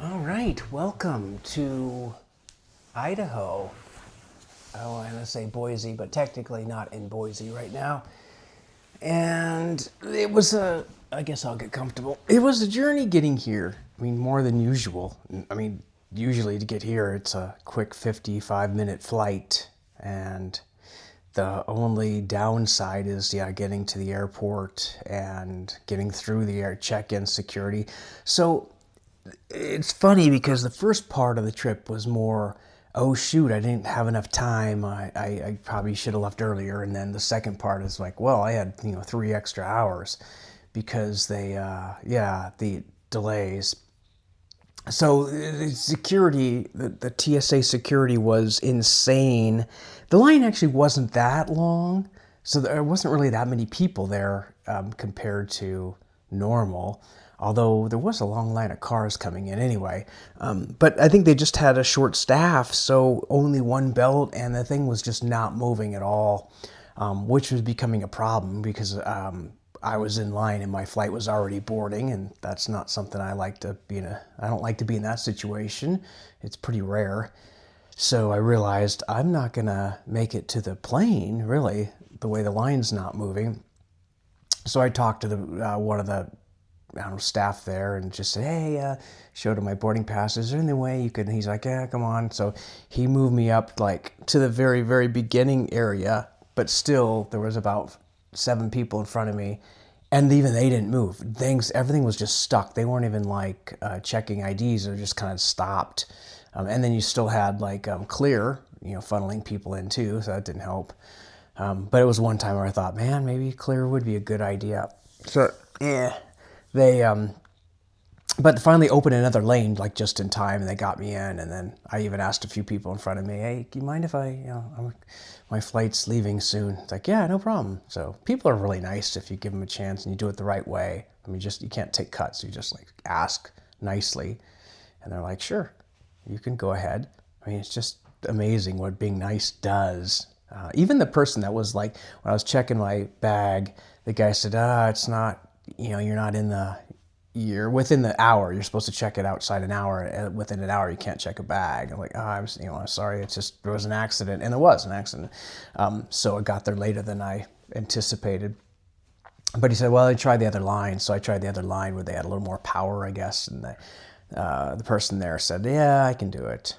All right, welcome to Idaho. I want to say Boise, but technically not in Boise right now. And it was I guess I'll get comfortable. It was a journey getting here. I mean, more than usual. I mean, usually to get here, it's a quick 55-minute flight. And the only downside is, getting to the airport and getting through the air check-in security. So it's funny because the first part of the trip was more, oh shoot, I didn't have enough time. I probably should have left earlier. And then the second part is like, well, I had 3 extra hours because the delays. So the security, the TSA security was insane. The line actually wasn't that long, so there wasn't really that many people there compared to normal. Although there was a long line of cars coming in anyway. But I think they just had a short staff, so only one belt, and the thing was just not moving at all, which was becoming a problem because I was in line and my flight was already boarding, and that's not something I like to be in. I don't like to be in that situation. It's pretty rare. So I realized I'm not gonna make it to the plane, really, the way the line's not moving. So I talked to the one of the staff there and just said, hey, showed him my boarding pass. Is there any way you could? And he's like, yeah, come on. So he moved me up like to the very, very beginning area, but still there was about 7 people in front of me, and even they didn't move. Everything was just stuck. They weren't even like checking IDs. They just kind of stopped. And then you still had like clear, funneling people in too, so that didn't help. But it was one time where I thought, man, maybe clear would be a good idea. So yeah. They, but finally opened another lane, like just in time, and they got me in. And then I even asked a few people in front of me, hey, do you mind if my flight's leaving soon? It's like, yeah, no problem. So people are really nice if you give them a chance and you do it the right way. I mean, you can't take cuts. You just like ask nicely. And they're like, sure, you can go ahead. I mean, it's just amazing what being nice does. Even the person that was like, when I was checking my bag, the guy said, it's not, you're within the hour. You're supposed to check it outside an hour. And within an hour, you can't check a bag. I'm like, I'm sorry. It's just, there was an accident. And there was an accident. So it got there later than I anticipated. But he said, well, I tried the other line. So I tried the other line where they had a little more power, I guess. And the person there said, yeah, I can do it.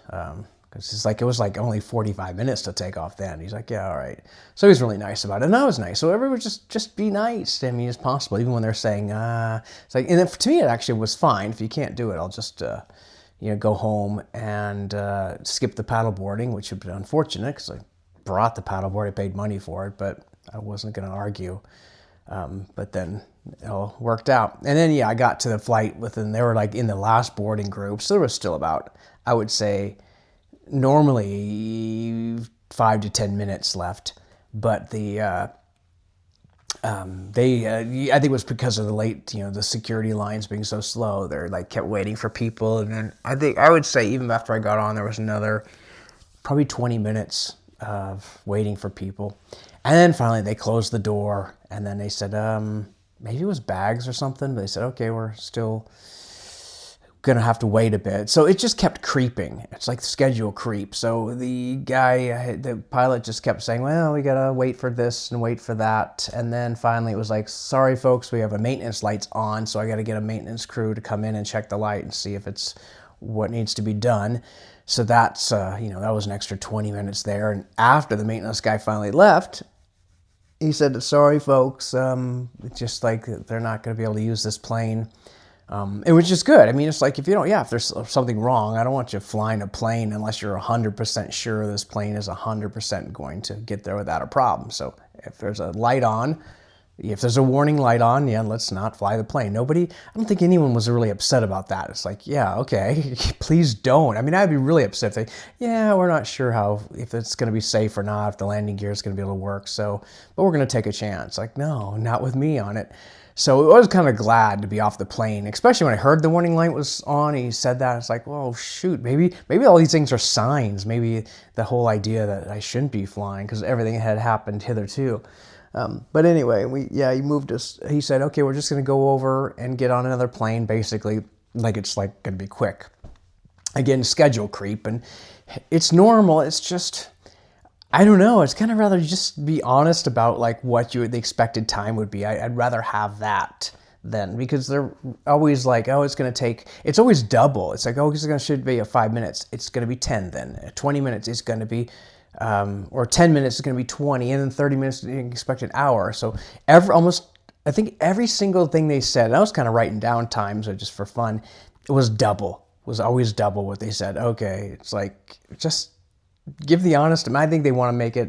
Because it was like only 45 minutes to take off then. He's like, yeah, all right. So he was really nice about it. And I was nice. So everyone just be nice to me as possible, even when they're saying, it's like, and then to me, it actually was fine. If you can't do it, I'll just, go home and skip the paddle boarding, which would be unfortunate because I brought the paddleboard. I paid money for it, but I wasn't going to argue. But then it all worked out. And then, I got to the flight they were like in the last boarding group. So there was still about, I would say, normally 5 to 10 minutes left, but I think it was because of the late, the security lines being so slow. They're like kept waiting for people, and then I would say even after I got on, there was another probably 20 minutes of waiting for people, and then finally they closed the door, and then they said maybe it was bags or something. But they said, okay, we're still gonna have to wait a bit. So it just kept creeping. It's like the schedule creep. So the pilot just kept saying, well, we gotta wait for this and wait for that. And then finally it was like, sorry folks, we have a maintenance lights on, so I gotta get a maintenance crew to come in and check the light and see if it's what needs to be done. So that's, that was an extra 20 minutes there. And after the maintenance guy finally left, he said, sorry folks, it's just like they're not gonna be able to use this plane. It was just good. I mean, it's like if there's something wrong, I don't want you flying a plane unless you're 100% sure this plane is 100% going to get there without a problem. So if there's a light on, if there's a warning light on, let's not fly the plane. I don't think anyone was really upset about that. It's like, yeah, okay, please don't. I mean, I'd be really upset if we're not sure if it's going to be safe or not, if the landing gear is going to be able to work. But we're going to take a chance. Like, no, not with me on it. So I was kind of glad to be off the plane, especially when I heard the warning light was on. He said that. It's like, well, shoot, maybe all these things are signs. Maybe the whole idea that I shouldn't be flying because everything had happened hitherto. But anyway, he moved us. He said, okay, we're just going to go over and get on another plane, basically, like it's like going to be quick. again, schedule creep, and it's normal. It's just, I don't know. It's kind of rather just be honest about like what the expected time would be. I'd rather have that than, because they're always like, oh, it's going to take, it's always double. It's like, oh, it's going to should be 5 minutes. It's going to be 10 then. 20 minutes is going to be, or 10 minutes is going to be 20, and then 30 minutes you can expect an hour. So I think every single thing they said, and I was kind of writing down times just for fun, it was double. It was always double what they said. Okay, it's like, just give the honest. I think they want to make it,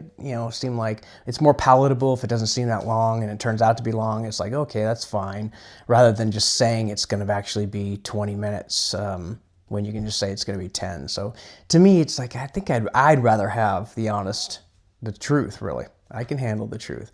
seem like it's more palatable if it doesn't seem that long and it turns out to be long. It's like, okay, that's fine, rather than just saying it's going to actually be 20 minutes when you can just say it's going to be 10. So to me, it's like, I think I'd rather have the truth, really. I can handle the truth.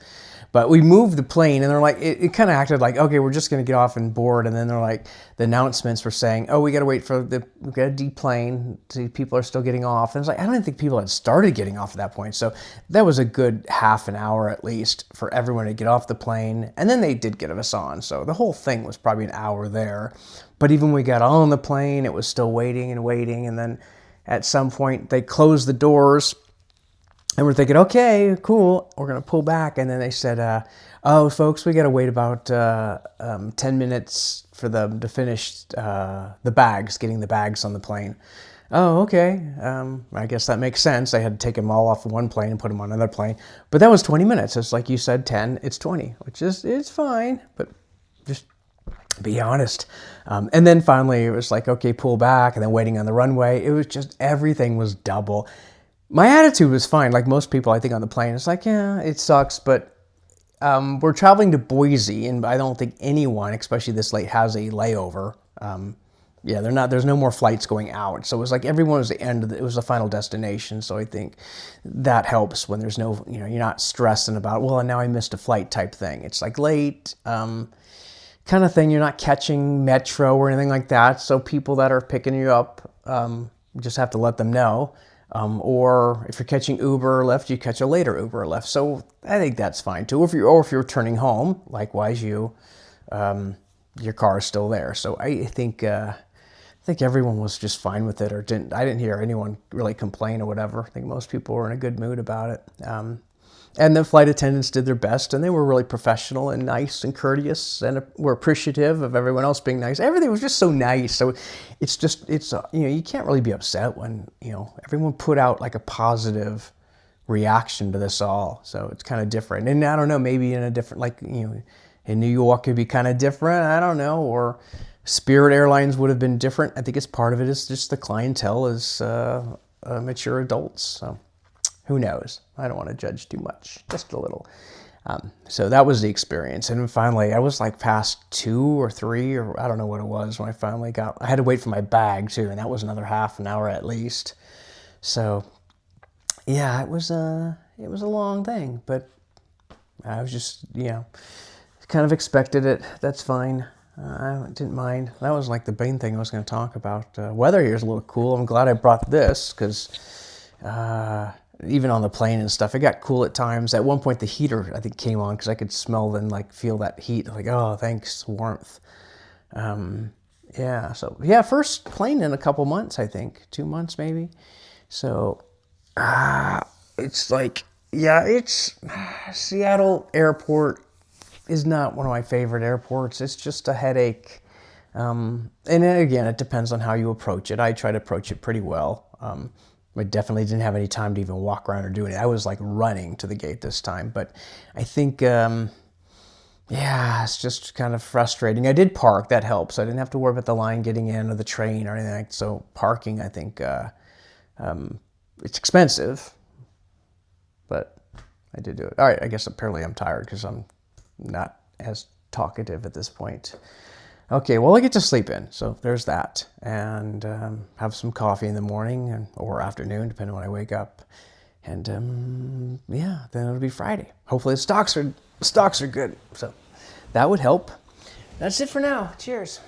But we moved the plane, and they're like, it kind of acted like, okay, we're just going to get off and board. And then they're like, the announcements were saying, oh, we got to wait we got to deplane. See, people are still getting off. And it's like, I don't even think people had started getting off at that point. So that was a good half an hour at least for everyone to get off the plane. And then they did get us on. So the whole thing was probably an hour there. But even when we got on the plane, it was still waiting and waiting. And then at some point, they closed the doors. And we're thinking, okay, cool, we're going to pull back. And then they said, oh, folks, we got to wait about 10 minutes for them to finish getting the bags on the plane. Oh, okay. I guess that makes sense. They had to take them all off of one plane and put them on another plane. But that was 20 minutes. It's like you said, 10, it's 20, which is, it's fine. But just be honest. And then finally, it was like, okay, pull back, and then waiting on the runway. It was just, everything was double. My attitude was fine, like most people, I think, on the plane. It's like, yeah, it sucks, but we're traveling to Boise, and I don't think anyone, especially this late, has a layover. There's no more flights going out. So it was like everyone was it was the final destination. So I think that helps when there's no, you're not stressing about, well, now I missed a flight type thing. It's like late, kind of thing. You're not catching Metro or anything like that. So people that are picking you up, just have to let them know. Or if you're catching Uber or Lyft, you catch a later Uber or Lyft. So I think that's fine too. If you're returning home, likewise, your car is still there. So I think everyone was just fine with it, I didn't hear anyone really complain or whatever. I think most people were in a good mood about it. And the flight attendants did their best, and they were really professional and nice and courteous, and were appreciative of everyone else being nice. Everything was just so nice. So you can't really be upset when, everyone put out like a positive reaction to this all. So it's kind of different. And I don't know, maybe in a different, like, in New York it'd be kind of different. I don't know. Or Spirit Airlines would have been different. I think it's part of it is just the clientele is mature adults. So who knows? I don't want to judge too much, just a little. So that was the experience. And finally, I was like past 2 or 3, or I don't know what it was when I finally I had to wait for my bag too, and that was another half an hour at least. So yeah, it was a long thing, but I was just, kind of expected it. That's fine. I didn't mind. That was like the main thing I was going to talk about. Weather here is a little cool. I'm glad I brought this because even on the plane and stuff, it got cool at times. At one point, the heater, I think, came on because I could smell and like feel that heat. Like, oh, thanks, warmth. First plane in a couple months, I think. 2 months, maybe. So, it's like, Seattle Airport is not one of my favorite airports. It's just a headache. And then again, it depends on how you approach it. I try to approach it pretty well. I definitely didn't have any time to even walk around or do it. I was like running to the gate this time. But I think, it's just kind of frustrating. I did park. That helps. I didn't have to worry about the line getting in or the train or anything. So parking, I think, it's expensive. But I did do it. All right, I guess apparently I'm tired because I'm not as talkative at this point. Okay, well, I get to sleep in, so there's that. And have some coffee in the morning or afternoon, depending on when I wake up. And then it'll be Friday. Hopefully the stocks are good. So that would help. That's it for now. Cheers.